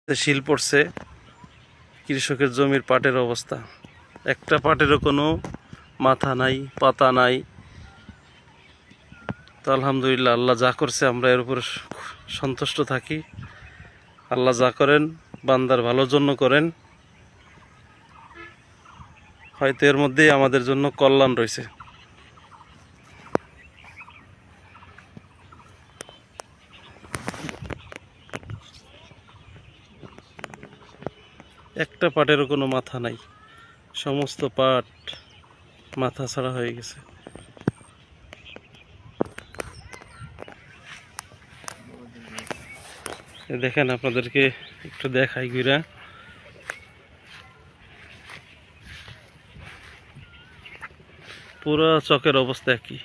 শিল পড়ছে কৃষকের জমির পাটের অবস্থা। একটা পাটেরও কোনো মাথা নাই, পাতা নাই। তো আলহামদুলিল্লাহ, আল্লাহ যা করছে আমরা এর উপর সন্তুষ্ট থাকি। আল্লাহ যা করেন বান্দার ভালোর জন্য করেন, হয়তো এর মধ্যেই আমাদের জন্য কল্যাণ রয়েছে। একটা পাটেরও কোনো মাথা নাই, সমস্ত পাট মাথা ছাড়া হয়ে গেছে। দেখেন, আপনাদেরকে একটু দেখাই ঘুরা। পুরো চকের অবস্থা একই।